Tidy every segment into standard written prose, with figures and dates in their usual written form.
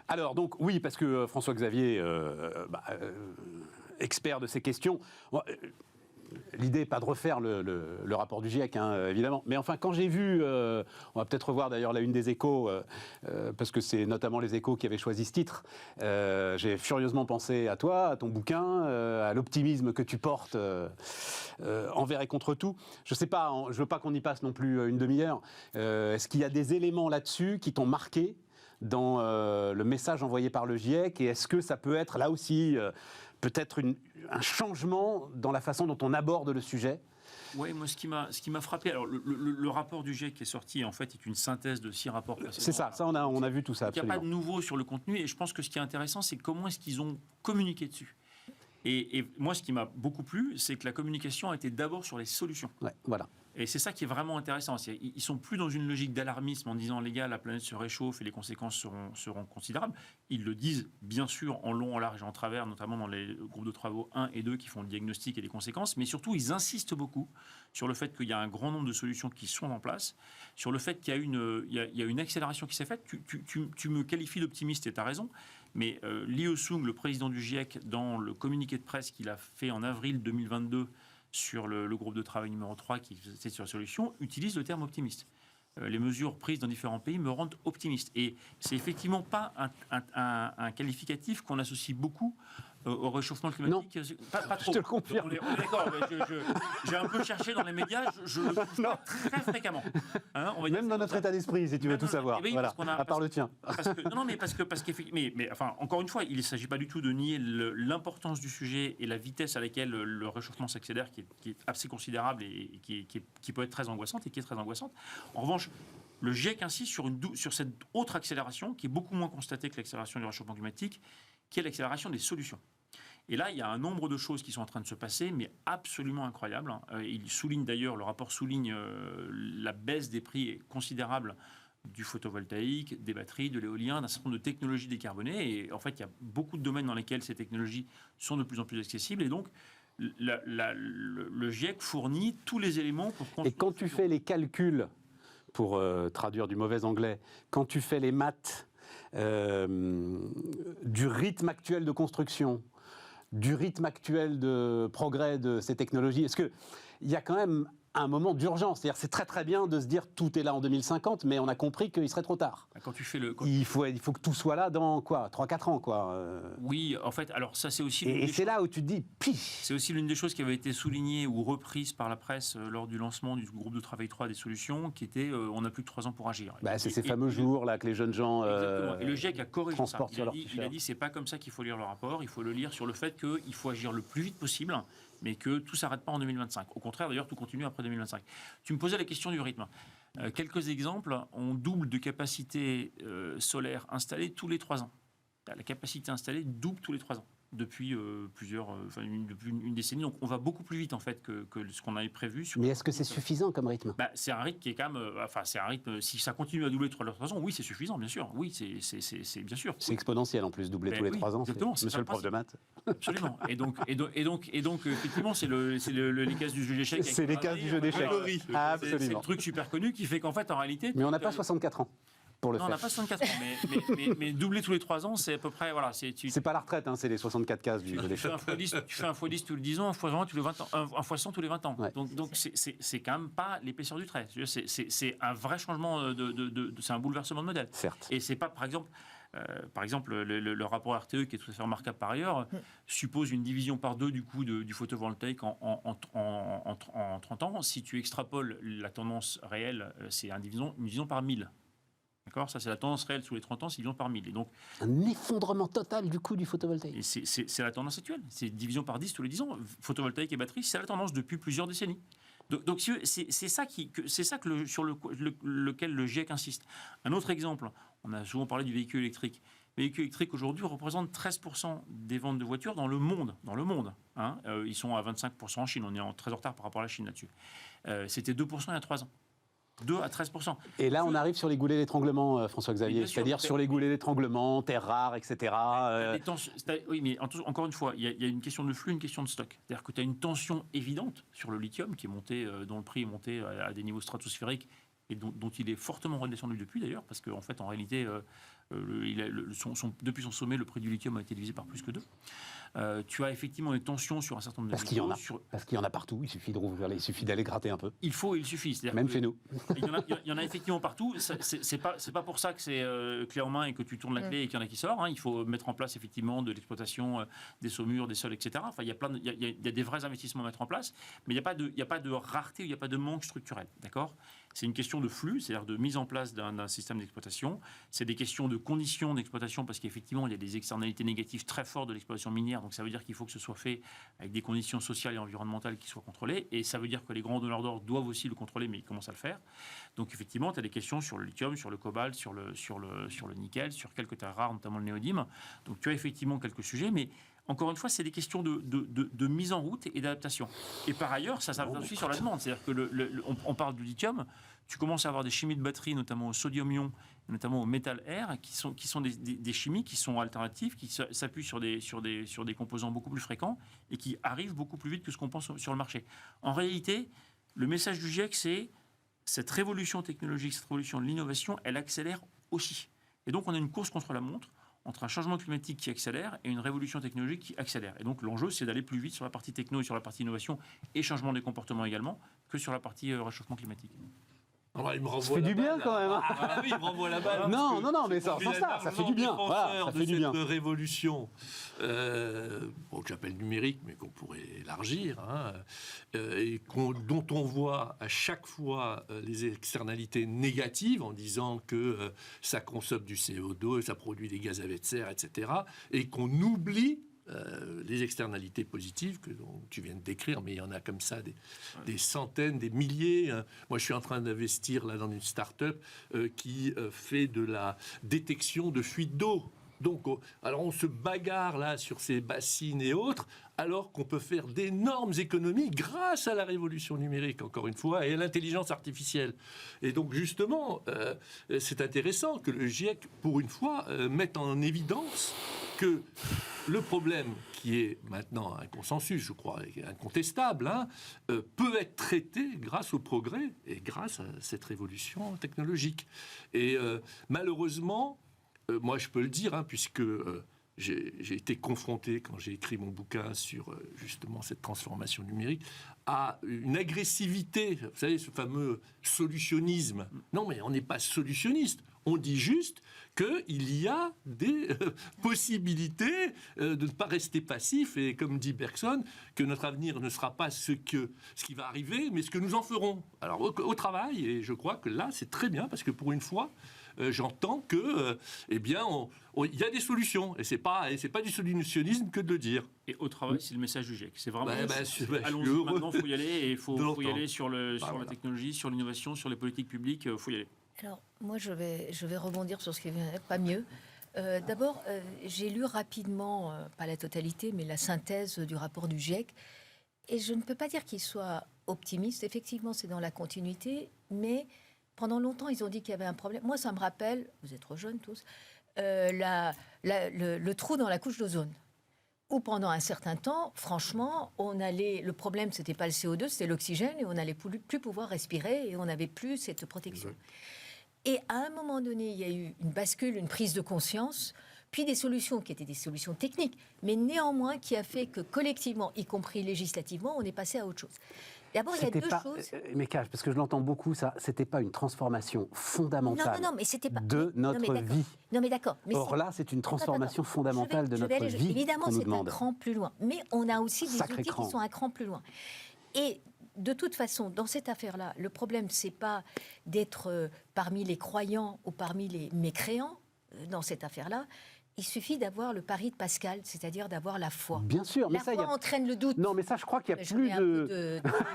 Alors, donc, oui, parce que François-Xavier, expert de ces questions, l'idée n'est pas de refaire le rapport du GIEC, hein, évidemment. Mais enfin, quand j'ai vu, on va peut-être revoir d'ailleurs la une des Échos, parce que c'est notamment les Échos qui avaient choisi ce titre, j'ai furieusement pensé à toi, à ton bouquin, à l'optimisme que tu portes envers et contre tout. Je ne sais pas, je ne veux pas qu'on y passe non plus une demi-heure. Est-ce qu'il y a des éléments là-dessus qui t'ont marqué dans le message envoyé par le GIEC, et est-ce que ça peut être là aussi peut-être un changement dans la façon dont on aborde le sujet? Oui, moi, ce qui m'a frappé, alors le rapport du GIEC qui est sorti, en fait, est une synthèse de 6 rapports précédents. C'est ça, on a vu tout ça, absolument. Il n'y a pas de nouveau sur le contenu, et je pense que ce qui est intéressant, c'est comment est-ce qu'ils ont communiqué dessus. Et moi, ce qui m'a beaucoup plu, c'est que la communication a été d'abord sur les solutions. Ouais, voilà. Et c'est ça qui est vraiment intéressant. Ils ne sont plus dans une logique d'alarmisme en disant, les gars, la planète se réchauffe et les conséquences seront considérables. Ils le disent, bien sûr, en long, en large et en travers, notamment dans les groupes de travaux 1 et 2 qui font le diagnostic et les conséquences. Mais surtout, ils insistent beaucoup sur le fait qu'il y a un grand nombre de solutions qui sont en place, sur le fait qu'il y a une accélération qui s'est faite. Tu me qualifies d'optimiste et tu as raison. Mais Lee Ho-sung, le président du GIEC, dans le communiqué de presse qu'il a fait en avril 2022, sur le groupe de travail numéro 3 qui était sur la solution, utilise le terme optimiste. Les mesures prises dans différents pays me rendent optimiste. Et c'est effectivement pas un qualificatif qu'on associe beaucoup au réchauffement climatique. Non, pas trop. je te le confirme. On est d'accord, j'ai un peu cherché dans les médias, je le trouve pas très fréquemment. Hein, même dans notre état d'esprit, si tu veux tout savoir. Oui, voilà, à part le tien. Mais enfin, encore une fois, il ne s'agit pas du tout de nier l'importance du sujet et la vitesse à laquelle le réchauffement s'accélère, qui est assez considérable et qui peut être très angoissante et qui est très angoissante. En revanche, le GIEC insiste sur cette autre accélération qui est beaucoup moins constatée que l'accélération du réchauffement climatique, qui est l'accélération des solutions. Et là, il y a un nombre de choses qui sont en train de se passer, mais absolument incroyables. Il souligne d'ailleurs, le rapport souligne la baisse des prix considérable du photovoltaïque, des batteries, de l'éolien, d'un certain nombre de technologies décarbonées. Et en fait, il y a beaucoup de domaines dans lesquels ces technologies sont de plus en plus accessibles. Et donc, le GIEC fournit tous les éléments pour construire. Et quand tu fais les calculs, pour traduire du mauvais anglais, quand tu fais les maths du rythme actuel de construction, du rythme actuel de progrès de ces technologies, est-ce qu'il y a quand même un moment d'urgence? C'est-à-dire, c'est très très bien de se dire tout est là en 2050, mais on a compris qu'il serait trop tard. Quand tu fais il faut que tout soit là dans quoi, 3-4 ans, quoi. Oui, en fait, alors ça c'est aussi... Et c'est là où tu te dis, c'est aussi l'une des choses qui avait été soulignée ou reprise par la presse lors du lancement du groupe de travail 3 des solutions, qui était on n'a plus que 3 ans pour agir. C'est ces fameux jours là que les jeunes gens et le GIEC a corrigé ça. Il a dit c'est pas comme ça qu'il faut lire le rapport, il faut le lire sur le fait qu'il faut agir le plus vite possible, mais que tout ne s'arrête pas en 2025. Au contraire, d'ailleurs, tout continue après 2025. Tu me posais la question du rythme. Quelques exemples, on double de capacité solaire installée tous les 3 ans. La capacité installée double tous les 3 ans. Depuis depuis une décennie. Donc on va beaucoup plus vite en fait que ce qu'on avait prévu. Mais est-ce que c'est suffisant comme rythme? C'est un rythme qui est quand même... c'est un rythme... Si ça continue à doubler tous les 3 ans, oui, c'est suffisant, bien sûr. Oui, c'est bien sûr. C'est exponentiel en plus, doubler tous les 3 ans. Exactement. Monsieur le prof de maths. Absolument. Et donc effectivement, c'est les cases du jeu d'échecs. C'est les cases du jeu d'échecs. Absolument. C'est le truc super connu qui fait qu'en fait, en réalité... Mais on n'a pas 64 ans. Pour le non, faire. On n'a pas 64 ans, mais doubler tous les 3 ans, c'est à peu près... Voilà, c'est pas la retraite, hein, c'est les 64 cases du jeu d'échecs. Tu fais un x10 tous les 10 ans, un x20 tous les 20 ans, un x100 tous les 20 ans. Ouais. Donc c'est quand même pas l'épaisseur du trait. C'est un vrai changement, c'est un bouleversement de modèle. Certes. Et c'est pas, par exemple, le rapport RTE, qui est tout à fait remarquable par ailleurs, suppose une division par 2 du coût du photovoltaïque en 30 ans. Si tu extrapoles la tendance réelle, c'est une division par 1000. D'accord, ça c'est la tendance réelle sous les 30 ans, c'est division par 1000. Et donc, un effondrement total du coût du photovoltaïque. Et c'est la tendance actuelle, c'est division par 10 tous les 10 ans. Photovoltaïque et batterie, c'est la tendance depuis plusieurs décennies. Donc c'est ça sur lequel le GIEC insiste. Un autre exemple, on a souvent parlé du véhicule électrique. Le véhicule électrique aujourd'hui représente 13% des ventes de voitures dans le monde. Hein. Ils sont à 25% en Chine, on est très en retard par rapport à la Chine là-dessus. C'était 2% il y a 3 ans. 2 à 13%. Et là, on arrive sur les goulets d'étranglement, François-Xavier, c'est-à-dire sur les goulets d'étranglement, terres rares, etc. Oui, mais encore une fois, il y a une question de flux, une question de stock. C'est-à-dire que tu as une tension évidente sur le lithium, dont le prix est monté à des niveaux stratosphériques, et dont il est fortement redescendu depuis d'ailleurs, parce qu'en fait, en réalité, depuis son sommet, le prix du lithium a été divisé par plus que 2. Tu as effectivement des tensions sur un certain nombre de Parce qu'il y en a partout, il suffit de rouvrir, il suffit d'aller gratter un peu. Il suffit. Même chez nous. Il y en a effectivement partout. C'est pas pour ça que c'est clé en main et que tu tournes la clé et qu'il y en a qui sort. Il faut mettre en place effectivement de l'exploitation des saumures, des sols, etc. Enfin, il y a des vrais investissements à mettre en place, mais il n'y a pas de rareté, il n'y a pas de manque structurel. D'accord ? C'est une question de flux, c'est-à-dire de mise en place d'un système d'exploitation. C'est des questions de conditions d'exploitation parce qu'effectivement, il y a des externalités négatives très fortes de l'exploitation minière. Donc ça veut dire qu'il faut que ce soit fait avec des conditions sociales et environnementales qui soient contrôlées. Et ça veut dire que les grands donneurs d'ordre doivent aussi le contrôler, mais ils commencent à le faire. Donc effectivement, tu as des questions sur le lithium, sur le cobalt, sur le nickel, sur quelques terres rares, notamment le néodyme. Donc tu as effectivement quelques sujets, mais encore une fois, c'est des questions de mise en route et d'adaptation. Et par ailleurs, ça s'adapte aussi sur la demande. C'est-à-dire que on parle du lithium, tu commences à avoir des chimies de batterie, notamment au sodium-ion, notamment au métal air, qui sont des chimies qui sont alternatives, qui s'appuient sur des composants beaucoup plus fréquents et qui arrivent beaucoup plus vite que ce qu'on pense sur le marché. En réalité, le message du GIEC, c'est cette révolution technologique, cette révolution de l'innovation, elle accélère aussi. Et donc, on a une course contre la montre entre un changement climatique qui accélère et une révolution technologique qui accélère. Et donc l'enjeu, c'est d'aller plus vite sur la partie techno et sur la partie innovation et changement des comportements également que sur la partie réchauffement climatique. Alors, il me renvoie ça fait du bien quand même. Ah oui, il me renvoie la balle. Non, mais ça fait du bien. Voilà, ça fait du bien. Cette révolution, que j'appelle numérique, mais qu'on pourrait élargir, et dont on voit à chaque fois les externalités négatives en disant que ça consomme du CO2, ça produit des gaz à effet de serre, etc., et qu'on oublie les externalités positives que tu viens de décrire, mais il y en a comme ça des centaines, des milliers. Moi, je suis en train d'investir là dans une start-up qui fait de la détection de fuite d'eau. Donc, alors on se bagarre là sur ces bassines et autres, alors qu'on peut faire d'énormes économies grâce à la révolution numérique, encore une fois, et à l'intelligence artificielle. Et donc, justement, c'est intéressant que le GIEC, pour une fois, mette en évidence que le problème, qui est maintenant un consensus, je crois, incontestable, peut être traité grâce au progrès et grâce à cette révolution technologique. Et malheureusement, moi je peux le dire, puisque j'ai été confronté, quand j'ai écrit mon bouquin sur justement cette transformation numérique, à une agressivité, vous savez, ce fameux solutionnisme. Non, mais on n'est pas solutionniste. On dit juste qu'il y a des possibilités de ne pas rester passif, et comme dit Bergson, que notre avenir ne sera pas ce qui va arriver, mais ce que nous en ferons. Alors au travail, et je crois que là c'est très bien, parce que pour une fois, j'entends que, il y a des solutions, et c'est pas du solutionnisme que de le dire. Et au travail, c'est le message du GIEC. C'est vraiment. Allons-y maintenant, il faut y aller, et il faut y aller sur la technologie, sur l'innovation, sur les politiques publiques. Il faut y aller. Alors, moi, je vais rebondir sur ce qui vient, pas mieux. D'abord, j'ai lu rapidement, pas la totalité, mais la synthèse du rapport du GIEC. Et je ne peux pas dire qu'il soit optimiste. Effectivement, c'est dans la continuité. Mais pendant longtemps, ils ont dit qu'il y avait un problème. Moi, ça me rappelle, vous êtes trop jeunes tous, le trou dans la couche d'ozone. Où pendant un certain temps, franchement, le problème, c'était pas le CO2, c'était l'oxygène, et on n'allait plus pouvoir respirer, et on n'avait plus cette protection. Et à un moment donné, il y a eu une bascule, une prise de conscience, puis des solutions qui étaient des solutions techniques, mais néanmoins qui a fait que collectivement, y compris législativement, on est passé à autre chose. D'abord, il y a deux choses. Mais Cage, parce que je l'entends beaucoup, ça, c'était pas une transformation fondamentale mais c'était pas... de notre vie. Non, mais d'accord. Or là, c'est une transformation fondamentale de notre vie. Évidemment, c'est un cran plus loin. Mais on a aussi des outils qui sont un cran plus loin. Et de toute façon, dans cette affaire-là, le problème, c'est pas d'être parmi les croyants ou parmi les mécréants dans cette affaire-là. Il suffit d'avoir le pari de Pascal, c'est-à-dire d'avoir la foi. Bien sûr, mais la foi entraîne le doute. Non, mais ça, je crois qu'il y a plus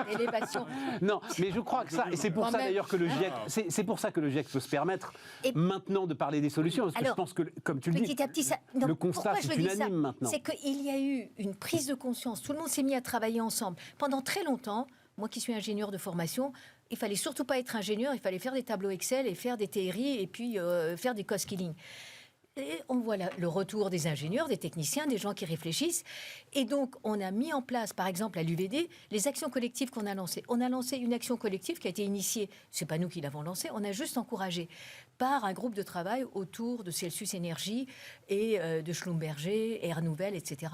d'élévation. Non, mais je crois que ça, et c'est pour ça d'ailleurs que le GIEC, c'est pour ça que le GIEC peut se permettre maintenant de parler des solutions, parce que je pense que, comme tu le dis, petit à petit, le constat c'est unanime maintenant. C'est qu'il y a eu une prise de conscience. Tout le monde s'est mis à travailler ensemble pendant très longtemps. Moi, qui suis ingénieur de formation, il fallait surtout pas être ingénieur. Il fallait faire des tableaux Excel et faire des théories et puis faire des cost killing. Et on voit le retour des ingénieurs, des techniciens, des gens qui réfléchissent. Et donc, on a mis en place, par exemple, à l'UVD, les actions collectives qu'on a lancées. On a lancé une action collective qui a été initiée, c'est pas nous qui l'avons lancée, on a juste encouragé par un groupe de travail autour de Celsius Énergie et de Schlumberger, Air Nouvelle, etc.,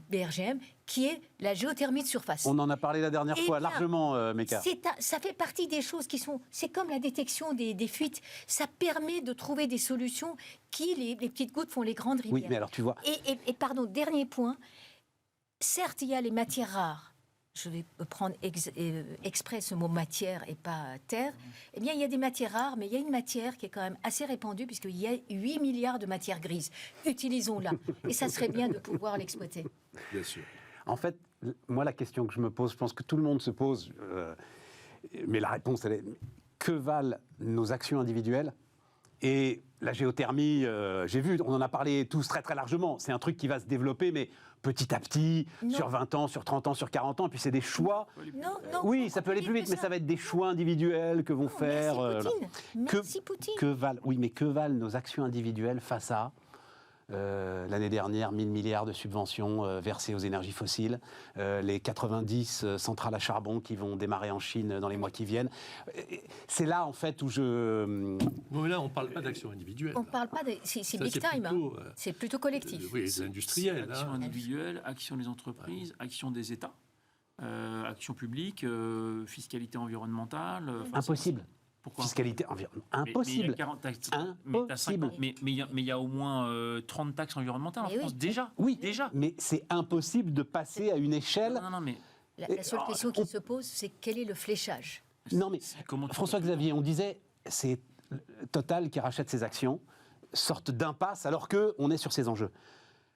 BRGM, qui est la géothermie de surface. On en a parlé la dernière fois, largement, Meka. Ça fait partie des choses qui sont... C'est comme la détection des fuites. Ça permet de trouver des solutions qui, les petites gouttes, font les grandes rivières. Oui, mais alors tu vois... Et pardon, dernier point. Certes, il y a les matières rares. Je vais prendre exprès ce mot matière et pas terre. Eh bien, il y a des matières rares, mais il y a une matière qui est quand même assez répandue, puisqu'il y a 8 milliards de matières grises. Utilisons-la. Et ça serait bien de pouvoir l'exploiter. Bien sûr. En fait, moi, la question que je me pose, je pense que tout le monde se pose, mais la réponse, elle est que valent nos actions individuelles? Et la géothermie, j'ai vu, on en a parlé tous très très largement, c'est un truc qui va se développer, mais petit à petit, sur 20 ans, sur 30 ans, sur 40 ans, et puis c'est des choix. Non, Oui, ça peut aller plus vite, mais ça va être des choix individuels que vont faire... Merci Poutine. Oui, mais que valent nos actions individuelles face à... l'année dernière, 1000 milliards de subventions versées aux énergies fossiles, les 90 centrales à charbon qui vont démarrer en Chine dans les mois qui viennent. C'est là, en fait, où je... Mais là, on ne parle pas d'action individuelle. On ne parle pas de... C'est big time. C'est plutôt collectif. Oui, les industriels. Action individuelle, action des entreprises, action des États, action publique, fiscalité environnementale... Impossible. Pourquoi? Fiscalité environnementale. Impossible. Impossible. Mais il y a au moins 30 taxes environnementales en France, oui. déjà. Oui, déjà. Mais c'est impossible de passer à une échelle... Non, mais... La seule question qui se pose, c'est quel est le fléchage? Non, mais Comment François-Xavier, on disait, c'est Total qui rachète ses actions, sorte d'impasse alors qu'on est sur ces enjeux.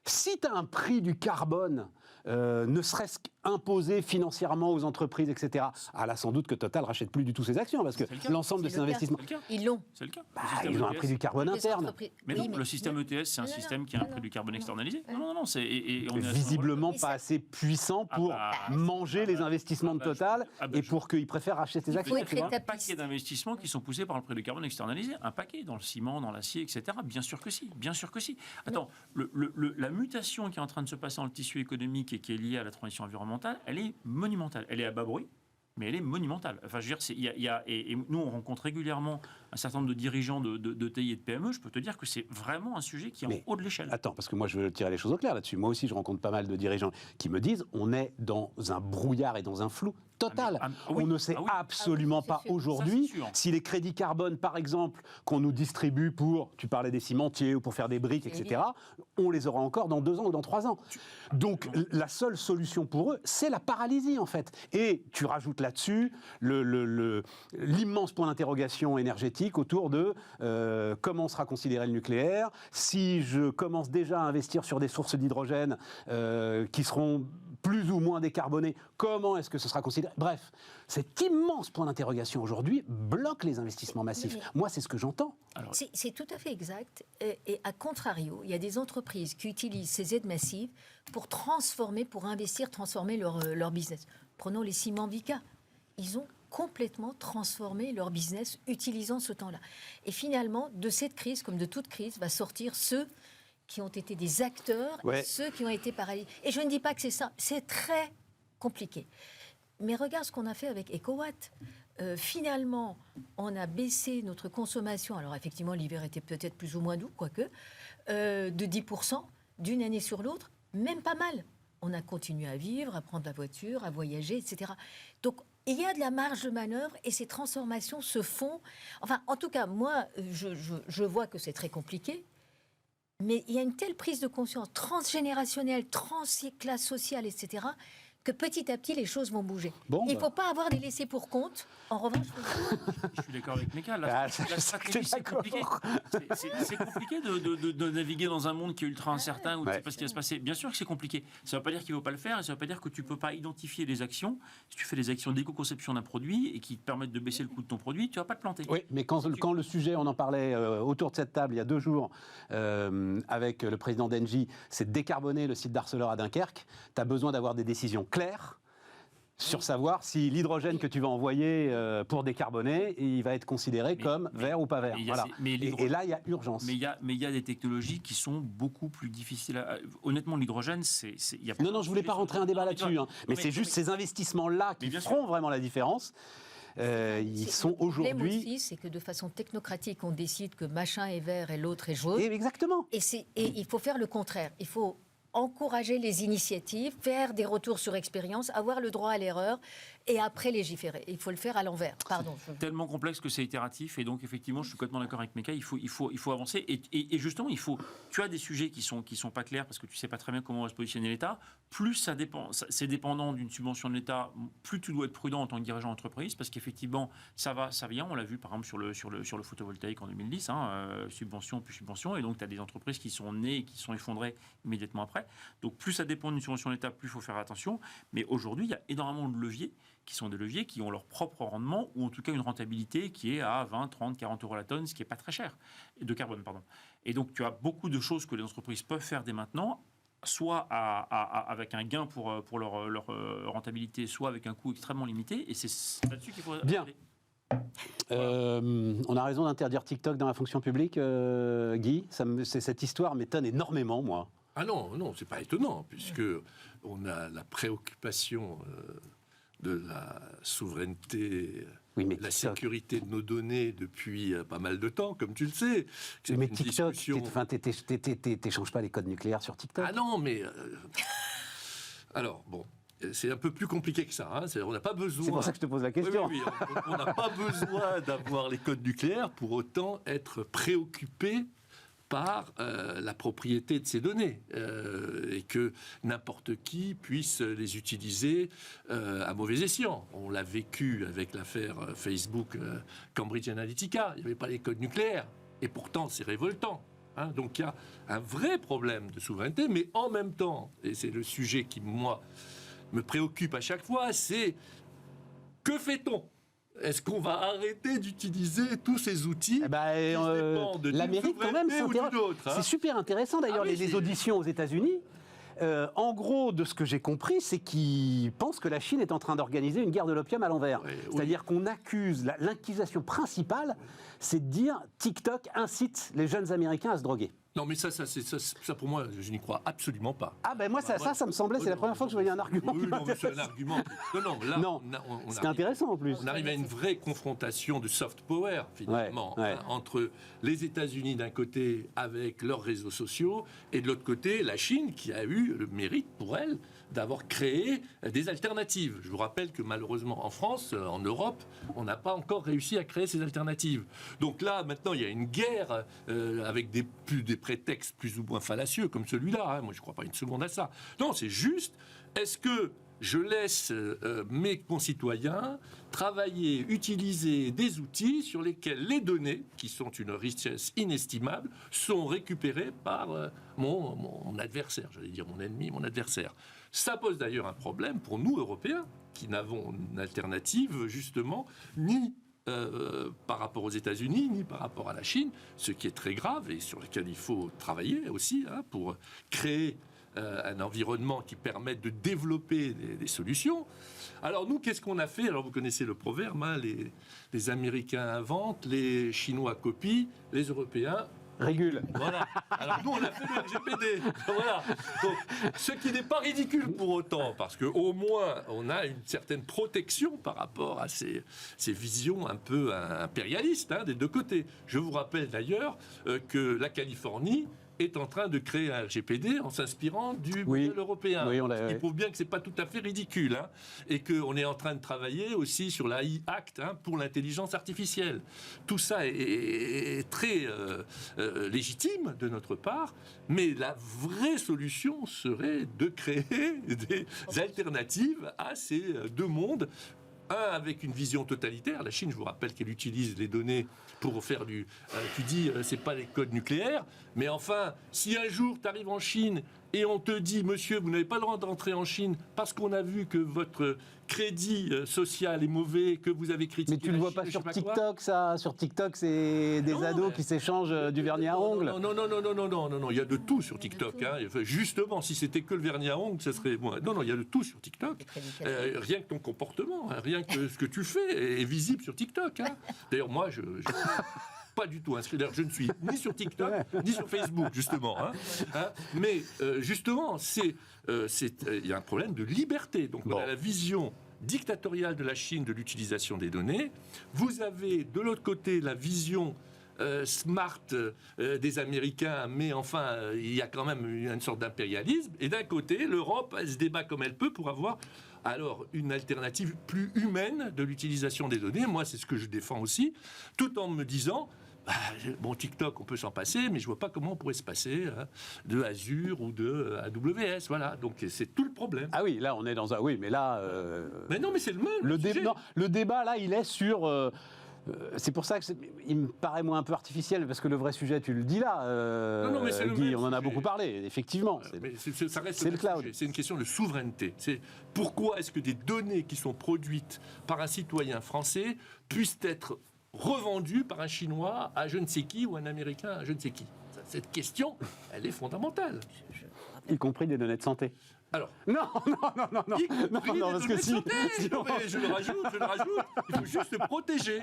Si tu as un prix du carbone, ne serait-ce qu'imposé financièrement aux entreprises, etc., là, sans doute que Total rachète plus du tout ses actions, parce que l'ensemble de ces investissements... Ils l'ont. C'est le cas. Ils ont un prix du carbone interne. Mais non, le système ETS, c'est un système qui a un prix du carbone externalisé. Non, c'est... Mais visiblement pas assez puissant pour manger les investissements de Total et pour qu'ils préfèrent racheter ses actions. Il y a un paquet d'investissements qui sont poussés par le prix du carbone externalisé. Un paquet, dans le ciment, dans l'acier, etc. Bien sûr que si. Bien sûr que si. Attends, la mutation qui est en train de se passer dans le tissu économique et qui est liée à la transition environnementale, elle est monumentale. Elle est à bas bruit, mais elle est monumentale. Enfin, je veux dire, et nous, on rencontre régulièrement un certain nombre de dirigeants de TI et de PME. Je peux te dire que c'est vraiment un sujet qui est en haut de l'échelle. Attends, parce que moi, je veux tirer les choses au clair là-dessus. Moi aussi, je rencontre pas mal de dirigeants qui me disent on est dans un brouillard et dans un flou total. On ne sait absolument pas aujourd'hui si les crédits carbone, par exemple, qu'on nous distribue pour, tu parlais des cimentiers ou pour faire des briques, etc., on les aura encore dans 2 ans ou dans 3 ans. Donc, la seule solution pour eux, c'est la paralysie, en fait. Et tu rajoutes là-dessus l'immense point d'interrogation énergétique autour de comment sera considéré le nucléaire, si je commence déjà à investir sur des sources d'hydrogène qui seront plus ou moins décarbonées, comment est-ce que ce sera considéré? Bref, cet immense point d'interrogation aujourd'hui bloque les investissements massifs. Moi, c'est ce que j'entends. C'est tout à fait exact. Et à contrario, il y a des entreprises qui utilisent ces aides massives pour investir, transformer leur business. Prenons les ciments Vicat. Ils ont complètement transformé leur business utilisant ce temps-là. Et finalement, de cette crise, comme de toute crise, va sortir ceux qui ont été des acteurs, et ceux qui ont été paralysés. Et je ne dis pas que c'est ça, c'est très compliqué. Mais regarde ce qu'on a fait avec EcoWatt. Finalement, on a baissé notre consommation, alors effectivement l'hiver était peut-être plus ou moins doux, quoique, de 10% d'une année sur l'autre, même pas mal. On a continué à vivre, à prendre la voiture, à voyager, etc. Donc, il y a de la marge de manœuvre et ces transformations se font... Enfin, en tout cas, moi, je vois que c'est très compliqué. Mais il y a une telle prise de conscience transgénérationnelle, transclasse sociale, etc., que petit à petit, les choses vont bouger. Il ne faut pas avoir des laissés pour compte. En revanche, je suis d'accord avec Meka. La stratégie, c'est compliqué. C'est compliqué de naviguer dans un monde qui est ultra incertain où tu ne sais pas ce qui va se passer. Bien sûr que c'est compliqué. Ça ne veut pas dire qu'il ne faut pas le faire. Et ça ne veut pas dire que tu ne peux pas identifier des actions. Si tu fais des actions d'éco-conception d'un produit et qui te permettent de baisser le coût de ton produit, tu ne vas pas te planter. Oui, mais quand le sujet, on en parlait autour de cette table il y a 2 jours avec le président d'Engie, c'est de décarboner le site d'Arcelor à Dunkerque. Tu as besoin d'avoir des décisions claires sur savoir si l'hydrogène que tu vas envoyer pour décarboner, il va être considéré comme vert ou pas vert. Voilà. Et là, il y a urgence. Mais il y a des technologies qui sont beaucoup plus difficiles. Honnêtement, l'hydrogène, Non, je voulais pas rentrer un débat là-dessus. Mais c'est juste ces investissements-là qui feront vraiment la différence. Ils sont aujourd'hui. Le problème aussi, c'est que de façon technocratique, on décide que machin est vert et l'autre est jaune. Exactement. Et il faut faire le contraire. Il faut encourager les initiatives, faire des retours sur expérience, avoir le droit à l'erreur et après légiférer. Il faut le faire à l'envers. Pardon. Tellement complexe que c'est itératif et donc effectivement, je suis complètement d'accord avec Meka. Il faut avancer et justement, tu as des sujets qui sont pas clairs parce que tu sais pas très bien comment va se positionner l'État. Plus ça dépend, c'est dépendant d'une subvention de l'État. Plus tu dois être prudent en tant que dirigeant d'entreprise parce qu'effectivement, ça vient. On l'a vu par exemple sur le photovoltaïque en 2010, subvention puis subvention, et donc tu as des entreprises qui sont nées et qui sont effondrées immédiatement après. Donc plus ça dépend d'une subvention de l'État, plus il faut faire attention. Mais aujourd'hui, il y a énormément de leviers qui sont des leviers qui ont leur propre rendement, ou en tout cas une rentabilité qui est à 20, 30, 40 euros la tonne, ce qui n'est pas très cher, de carbone, pardon. Et donc tu as beaucoup de choses que les entreprises peuvent faire dès maintenant, soit avec un gain pour leur rentabilité, soit avec un coût extrêmement limité, et c'est là-dessus qu'il faut... Bien. On a raison d'interdire TikTok dans la fonction publique, Guy. Cette histoire m'étonne énormément, moi. Ah non, c'est pas étonnant, puisque on a la préoccupation de la souveraineté, la TikTok, sécurité de nos données depuis pas mal de temps, comme tu le sais. Mais TikTok, t'échanges pas les codes nucléaires sur TikTok. Ah non, mais... Alors, bon... C'est un peu plus compliqué que ça. On n'a pas besoin. C'est pour ça que je te pose la question. Oui. On n'a pas besoin d'avoir les codes nucléaires pour autant être préoccupé par la propriété de ces données et que n'importe qui puisse les utiliser à mauvais escient. On l'a vécu avec l'affaire Facebook Cambridge Analytica. Il n'y avait pas les codes nucléaires. Et pourtant, c'est révoltant. Donc il y a un vrai problème de souveraineté, mais en même temps, et c'est le sujet qui, moi, me préoccupe à chaque fois, c'est que fait-on ? Est-ce qu'on va arrêter d'utiliser tous ces outils l'Amérique, quand même, c'est super intéressant d'ailleurs, les auditions aux États-Unis. En gros, de ce que j'ai compris, c'est qu'ils pensent que la Chine est en train d'organiser une guerre de l'opium à l'envers. C'est-à-dire qu'on accuse, l'accusation principale, c'est de dire TikTok incite les jeunes Américains à se droguer. Non, mais ça pour moi, je n'y crois absolument pas. Ah ben moi, ça me semblait, c'est la première fois que je voyais un argument. Oui, non, mais c'est un argument. Non, c'était intéressant en plus. On arrive à une vraie confrontation de soft power, finalement, entre les États-Unis d'un côté avec leurs réseaux sociaux et de l'autre côté la Chine qui a eu le mérite pour elle d'avoir créé des alternatives. Je vous rappelle que malheureusement en France, en Europe, on n'a pas encore réussi à créer ces alternatives. Donc là, maintenant, il y a une guerre avec des prétextes plus ou moins fallacieux comme celui-là. Moi, je ne crois pas une seconde à ça. Non, c'est juste, est-ce que je laisse mes concitoyens travailler, utiliser des outils sur lesquels les données, qui sont une richesse inestimable, sont récupérées par mon adversaire, j'allais dire mon ennemi, mon adversaire. Ça pose d'ailleurs un problème pour nous, Européens, qui n'avons une alternative, justement, ni par rapport aux États-Unis, ni par rapport à la Chine, ce qui est très grave et sur lequel il faut travailler aussi pour créer un environnement qui permette de développer des solutions. Alors nous, qu'est-ce qu'on a fait ? Alors vous connaissez le proverbe, les Américains inventent, les Chinois copient, les Européens régulent. Voilà. Alors nous, on a fait le RGPD. Voilà. Donc, ce qui n'est pas ridicule pour autant, parce qu'au moins, on a une certaine protection par rapport à ces visions un peu impérialistes des deux côtés. Je vous rappelle d'ailleurs que la Californie est en train de créer un RGPD en s'inspirant du modèle européen. Ce qui prouve bien que ce n'est pas tout à fait ridicule. Et qu'on est en train de travailler aussi sur l'AI Act pour l'intelligence artificielle. Tout ça est très légitime de notre part, mais la vraie solution serait de créer des alternatives à ces deux mondes. Un avec une vision totalitaire. La Chine, je vous rappelle qu'elle utilise les données pour faire tu dis, c'est pas les codes nucléaires, mais enfin, si un jour tu arrives en Chine et on te dit, monsieur, vous n'avez pas le droit d'entrer en Chine parce qu'on a vu que votre crédit social est mauvais, que vous avez critiqué. Mais tu ne le vois pas sur TikTok, ça. Sur TikTok, c'est des ados qui s'échangent du vernis à ongles. Non, il y a de tout sur TikTok. Hein. Enfin, justement, si c'était que le vernis à ongles, ça serait... Bon, non, il y a de tout sur TikTok. Rien que ton comportement, hein, rien que ce que tu fais est visible sur TikTok. Hein. D'ailleurs, moi, je pas du tout inscrit. D'ailleurs, je ne suis ni sur TikTok, ni sur Facebook, justement. Hein. Mais justement, il y a un problème de liberté. Donc, on a la vision dictatoriale de la Chine de l'utilisation des données. Vous avez, de l'autre côté, la vision smart des Américains, mais enfin, il y a quand même une sorte d'impérialisme. Et d'un côté, l'Europe, elle se débat comme elle peut pour avoir alors une alternative plus humaine de l'utilisation des données. Moi, c'est ce que je défends aussi, tout en me disant... Bon, TikTok, on peut s'en passer, mais je vois pas comment on pourrait se passer de Azure ou de AWS. Voilà, donc c'est tout le problème. Ah oui, là, on est dans un... Oui, mais là... Mais non, mais c'est le même. Le débat, là, il est sur... c'est pour ça qu'il me paraît moins un peu artificiel, parce que le vrai sujet, tu le dis là, non, mais Guy, on en a beaucoup parlé, effectivement. Ça reste c'est le cloud. C'est une question de souveraineté. C'est pourquoi est-ce que des données qui sont produites par un citoyen français puissent être revendues par un Chinois à je ne sais qui ou un Américain à je ne sais qui? Cette question, elle est fondamentale. Y compris des données de santé. Alors, non, parce que si... Je le rajoute, il faut juste le protéger.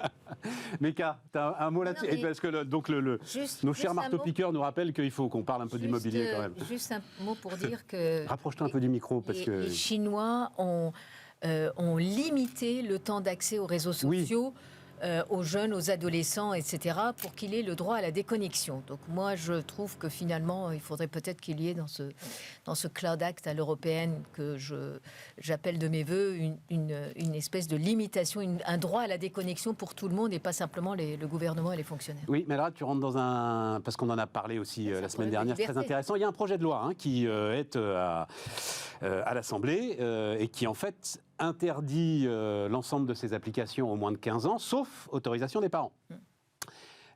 Méka, tu as un mot là-dessus? Mais... Parce que nos chers marteaux-piqueurs nous rappellent qu'il faut qu'on parle un peu d'immobilier quand même. Juste un mot pour dire que... Rapproche-toi un peu du micro, parce que... Les Chinois ont limité le temps d'accès aux réseaux sociaux. Aux jeunes, aux adolescents, etc., pour qu'il ait le droit à la déconnexion. Donc moi, je trouve que finalement, il faudrait peut-être qu'il y ait dans ce Cloud Act à l'européenne, que j'appelle de mes voeux, une espèce de limitation, un droit à la déconnexion pour tout le monde et pas simplement le gouvernement et les fonctionnaires. Oui, mais là, tu rentres dans un... Parce qu'on en a parlé aussi la semaine dernière, c'est très intéressant. Il y a un projet de loi qui est à l'Assemblée et qui, en fait, interdit l'ensemble de ces applications aux moins de 15 ans, sauf autorisation des parents.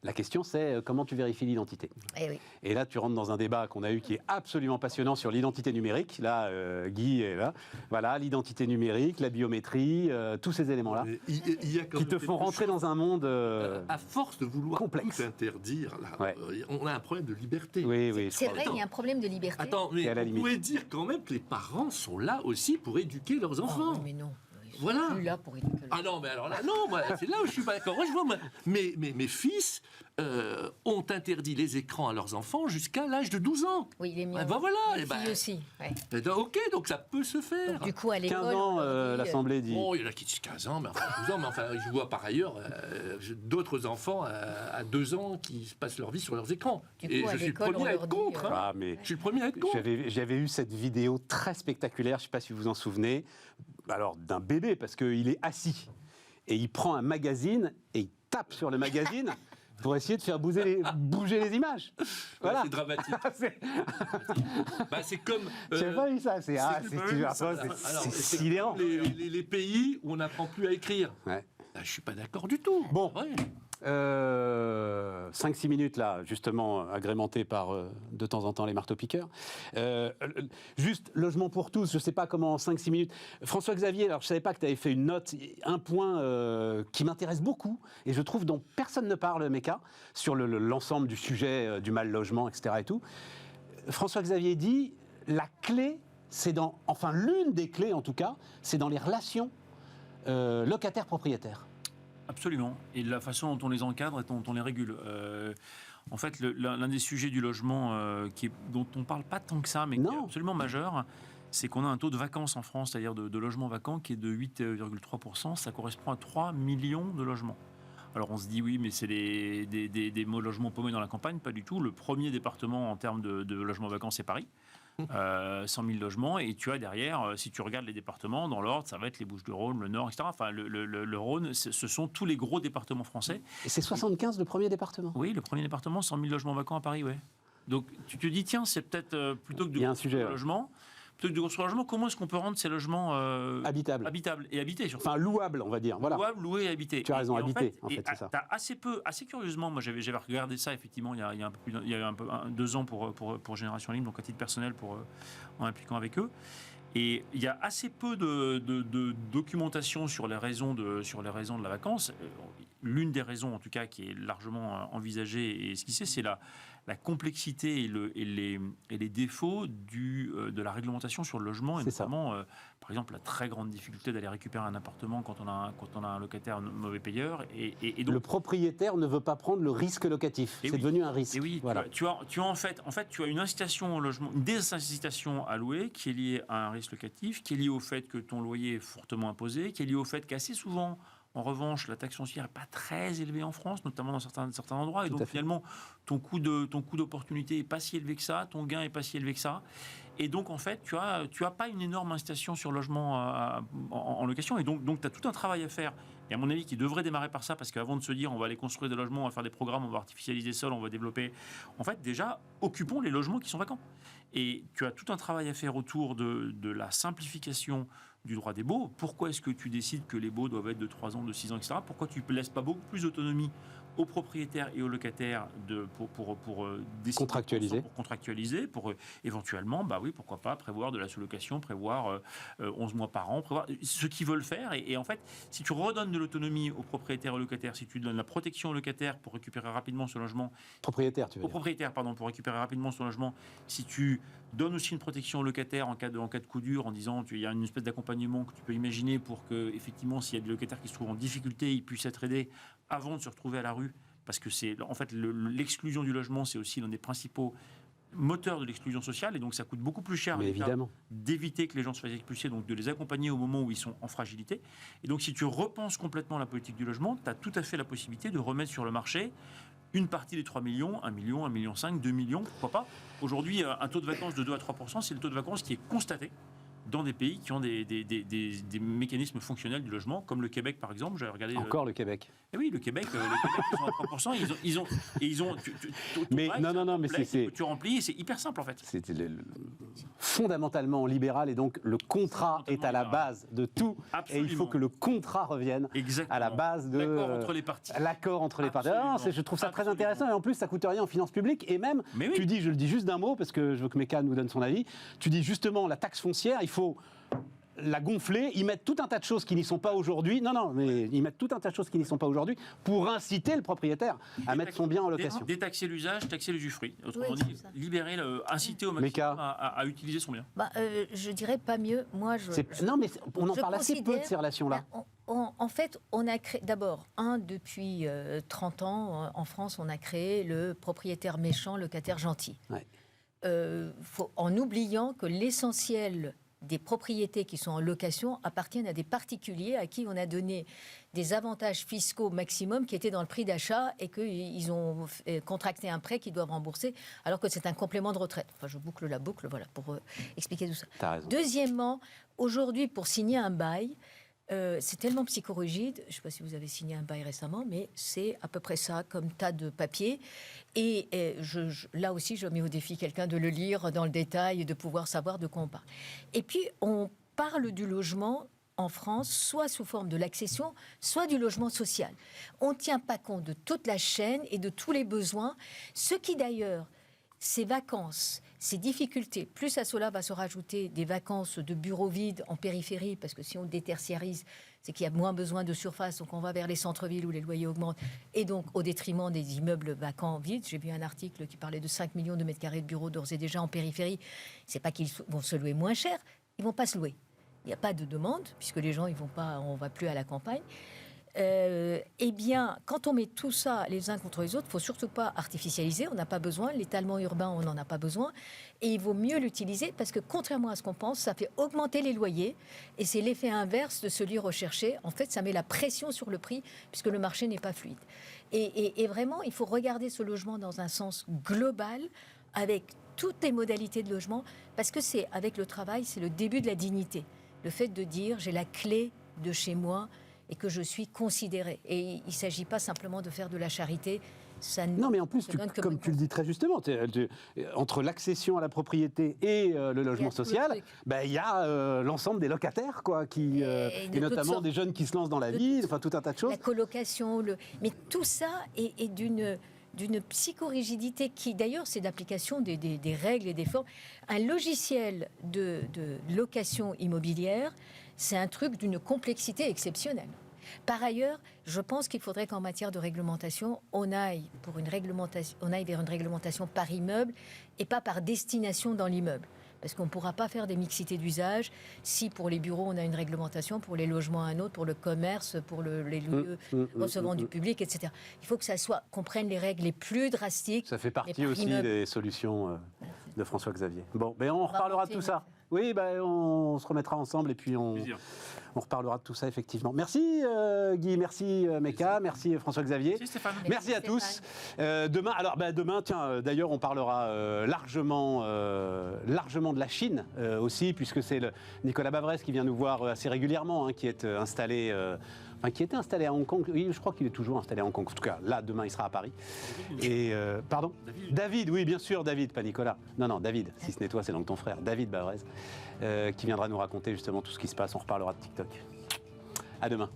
La question, c'est comment tu vérifies l'identité. Et là, tu rentres dans un débat qu'on a eu qui est absolument passionnant sur l'identité numérique. Là, Guy est là. Voilà, l'identité numérique, la biométrie, tous ces éléments-là qui te font rentrer dans un monde à force de vouloir complexe. Tout interdire, là, on a un problème de liberté. Oui, c'est vrai, il y a un problème de liberté. Attends, mais vous pouvez dire quand même que les parents sont là aussi pour éduquer leurs enfants. Oh, mais non. Voilà. Plus là pour éduquer. Ah non, mais alors là, non, moi, c'est là où je suis pas d'accord. Moi, je vois, mes fils ont interdit les écrans à leurs enfants jusqu'à l'âge de 12 ans. Oui, les miens. Voilà. Les filles aussi. Ouais. Ok, donc ça peut se faire. Donc, du coup, à l'école, 15 ans, l'Assemblée dit. Bon, il y en a qui disent 15 ans, mais enfin 12 ans. Mais enfin, je vois par ailleurs d'autres enfants à 2 ans qui passent leur vie sur leurs écrans. Du coup, et je suis le premier à être contre. Ah, mais je suis le premier à être contre. J'avais eu cette vidéo très spectaculaire, je ne sais pas si vous vous en souvenez, alors d'un bébé, parce qu'il est assis et il prend un magazine et il tape sur le magazine pour essayer de faire bouger les images. Voilà. C'est dramatique. C'est comme... J'ai pas vu ça. C'est sidérant. Les pays où on n'apprend plus à écrire. Ouais. Je ne suis pas d'accord du tout. Bon. 5-6 minutes là, justement agrémentées par de temps en temps les marteaux-piqueurs. Juste logement pour tous, je ne sais pas comment en 5-6 minutes. François-Xavier, alors je ne savais pas que tu avais fait une note, un point qui m'intéresse beaucoup et je trouve dont personne ne parle, Méka, sur l'ensemble du sujet du mal logement, etc. et tout. François-Xavier dit la clé, c'est l'une des clés en tout cas, c'est dans les relations locataires-propriétaires. Absolument. Et la façon dont on les encadre et dont on les régule. En fait, l'un des sujets du logement dont on ne parle pas tant que ça, mais qui est absolument majeur, c'est qu'on a un taux de vacances en France, c'est-à-dire de logements vacants, qui est de 8,3%. Ça correspond à 3 millions de logements. Alors on se dit oui, mais c'est des logements paumés dans la campagne. Pas du tout. Le premier département en termes de logements vacants, c'est Paris. 100 000 logements, et tu as derrière, si tu regardes les départements, dans l'ordre, ça va être les Bouches-du-Rhône, le Nord, etc. Enfin, le Rhône, ce sont tous les gros départements français. Et c'est 75 le premier département? Oui, le premier département, 100 000 logements vacants à Paris, oui. Donc tu te dis, tiens, c'est peut-être plutôt que de construire un logement, plutôt que de construire un logement, comment est-ce qu'on peut rendre ces logements Habitable. habitables et habités surtout. Enfin, louable, on va dire. Voilà. Louables, loués et habités. Tu as raison, Et habités, en fait, et c'est ça. t'as assez curieusement, moi j'avais regardé ça effectivement il y a un peu plus il y a 2 ans pour Génération Libre, donc à titre personnel en impliquant avec eux. Et il y a assez peu de documentation sur les raisons de la vacance. L'une des raisons, en tout cas, qui est largement envisagée et esquissée, c'est la complexité et les défauts de la réglementation sur le logement, et notamment, par exemple, la très grande difficulté d'aller récupérer un appartement quand on a un locataire mauvais payeur. Et donc, le propriétaire ne veut pas prendre le risque locatif. C'est devenu un risque. Et oui, voilà. tu as en fait, tu as une incitation au logement, une désincitation à louer qui est liée à un risque locatif, qui est liée au fait que ton loyer est fortement imposé, qui est liée au fait qu'assez souvent, en revanche, la taxe foncière n'est pas très élevée en France, notamment dans certains endroits. Et donc, finalement, ton coût d'opportunité n'est pas si élevé que ça, ton gain n'est pas si élevé que ça. Et donc, en fait, tu as pas une énorme incitation sur le logement en location. Et donc tu as tout un travail à faire. Et à mon avis, qui devrait démarrer par ça, parce qu'avant de se dire on va aller construire des logements, on va faire des programmes, on va artificialiser les sols, on va développer. En fait, déjà, occupons les logements qui sont vacants. Et tu as tout un travail à faire autour de la simplification du droit des baux. Pourquoi est-ce que tu décides que les baux doivent être de 3 ans, de 6 ans, etc. Pourquoi tu ne laisses pas beaucoup plus d'autonomie aux propriétaires et aux locataires pour contractualiser, pour éventuellement, pourquoi pas, prévoir de la sous-location, prévoir 11 mois par an, prévoir ce qu'ils veulent faire. Et en fait, si tu redonnes de l'autonomie aux propriétaires et aux locataires, si tu donnes la protection aux locataires pour récupérer rapidement son logement... Propriétaire, tu veux dire. Aux propriétaires, pardon, pour récupérer rapidement son logement, si tu donnes aussi une protection aux locataires en cas de coup dur, en disant il y a une espèce d'accompagnement que tu peux imaginer pour que, effectivement, s'il y a des locataires qui se trouvent en difficulté, ils puissent être aidés avant de se retrouver à la rue, parce que c'est en fait l'exclusion du logement, c'est aussi l'un des principaux moteurs de l'exclusion sociale, et donc ça coûte beaucoup plus cher d'éviter que les gens se fassent expulser, donc de les accompagner au moment où ils sont en fragilité. Et donc si tu repenses complètement la politique du logement, tu as tout à fait la possibilité de remettre sur le marché une partie des 3 millions, 1 million, 1,5 million, 2 millions, pourquoi pas. Aujourd'hui, un taux de vacances de 2 à 3%, c'est le taux de vacances qui est constaté dans des pays qui ont des mécanismes fonctionnels du logement, comme le Québec par exemple. J'avais regardé. Encore le Québec. Eh oui, le Québec, ils sont à 3%. Ils ont. Mais mais c'est. Tu remplis, et c'est hyper simple en fait. C'est fondamentalement libéral, et donc le contrat est à la base de tout. Absolument. Et il faut que le contrat revienne à la base de l'accord entre les parties. L'accord entre les parties. Je trouve ça très intéressant, et en plus ça coûte rien en finances publiques. Et même, tu dis, je le dis juste d'un mot parce que je veux que Méca nous donne son avis. Tu dis justement la taxe foncière, il faut la gonfler, ils mettent tout un tas de choses qui n'y sont pas aujourd'hui. Mais ils mettent tout un tas de choses qui n'y sont pas aujourd'hui pour inciter le propriétaire à mettre son bien en location. Détaxer l'usage, taxer l'usufruit. Autrement dit, libérer, inciter au maximum à utiliser son bien. Je dirais pas mieux. Moi, non, mais on en parle assez peu de ces relations-là. En fait, on a créé d'abord, depuis 30 ans, en France, on a créé le propriétaire méchant, locataire gentil. Ouais. En oubliant que l'essentiel des propriétés qui sont en location appartiennent à des particuliers à qui on a donné des avantages fiscaux maximum qui étaient dans le prix d'achat, et qu'ils ont contracté un prêt qu'ils doivent rembourser alors que c'est un complément de retraite. Enfin, je boucle la boucle, voilà, pour expliquer tout ça. T'as raison. Deuxièmement, aujourd'hui, pour signer un bail, c'est tellement psychorigide. Je ne sais pas si vous avez signé un bail récemment, mais c'est à peu près ça, comme tas de papier. Et là aussi, je mets au défi quelqu'un de le lire dans le détail et de pouvoir savoir de quoi on parle. Et puis, on parle du logement en France, soit sous forme de l'accession, soit du logement social. On ne tient pas compte de toute la chaîne et de tous les besoins, ce qui d'ailleurs, ces vacances, ces difficultés, plus à cela va se rajouter des vacances de bureaux vides en périphérie, parce que si on détertiarise, c'est qu'il y a moins besoin de surface, donc on va vers les centres-villes où les loyers augmentent, et donc au détriment des immeubles vacants vides. J'ai vu un article qui parlait de 5 millions de mètres carrés de bureaux d'ores et déjà en périphérie. C'est pas qu'ils vont se louer moins cher, ils vont pas se louer. Il n'y a pas de demande, puisque les gens, on va plus à la campagne. Eh bien, quand on met tout ça les uns contre les autres, il ne faut surtout pas artificialiser, on n'a pas besoin, l'étalement urbain, on n'en a pas besoin, et il vaut mieux l'utiliser parce que, contrairement à ce qu'on pense, ça fait augmenter les loyers, et c'est l'effet inverse de celui recherché. En fait, ça met la pression sur le prix, puisque le marché n'est pas fluide. Et vraiment, il faut regarder ce logement dans un sens global, avec toutes les modalités de logement, parce que avec le travail, c'est le début de la dignité. Le fait de dire, j'ai la clé de chez moi, et que je suis considérée. Et il ne s'agit pas simplement de faire de la charité. Ça Non, mais en plus, ça donne que comme bonne tu le dis très justement, entre l'accession à la propriété et le logement tout le social, truc. ben, il y a l'ensemble des locataires, quoi, Et et de toutes notamment sortes. des jeunes qui se lancent dans la De vie, toutes enfin tout un tas de choses. La colocation, mais tout ça est d'une psychorigidité qui, d'ailleurs, c'est d'application des règles et des formes. Un logiciel de location immobilière, c'est un truc d'une complexité exceptionnelle. Par ailleurs, je pense qu'il faudrait qu'en matière de réglementation, on aille vers une réglementation par immeuble et pas par destination dans l'immeuble. Parce qu'on ne pourra pas faire des mixités d'usage si pour les bureaux on a une réglementation, pour les logements un autre, pour le commerce, pour les lieux recevant du public, etc. Il faut que qu'on prenne les règles les plus drastiques. Ça fait mais partie par aussi immeuble. des solutions de François Xavier. Bon, ben on reparlera de tout ça. Oui, ben on se remettra ensemble et puis on reparlera de tout ça, effectivement. Merci Guy, merci Mecca, merci François Xavier. Merci Stéphane. Merci à tous. Demain, tiens, d'ailleurs, on parlera largement de la Chine aussi, puisque c'est Nicolas Bavrez qui vient nous voir assez régulièrement, qui est installé. Qui était installé à Hong Kong. Oui, je crois qu'il est toujours installé à Hong Kong. En tout cas, là, demain, il sera à Paris. Et pardon, David, oui, bien sûr, David, pas Nicolas. Non, David. Si ce n'est toi, c'est donc ton frère, David Bavrez, qui viendra nous raconter justement tout ce qui se passe. On reparlera de TikTok. À demain.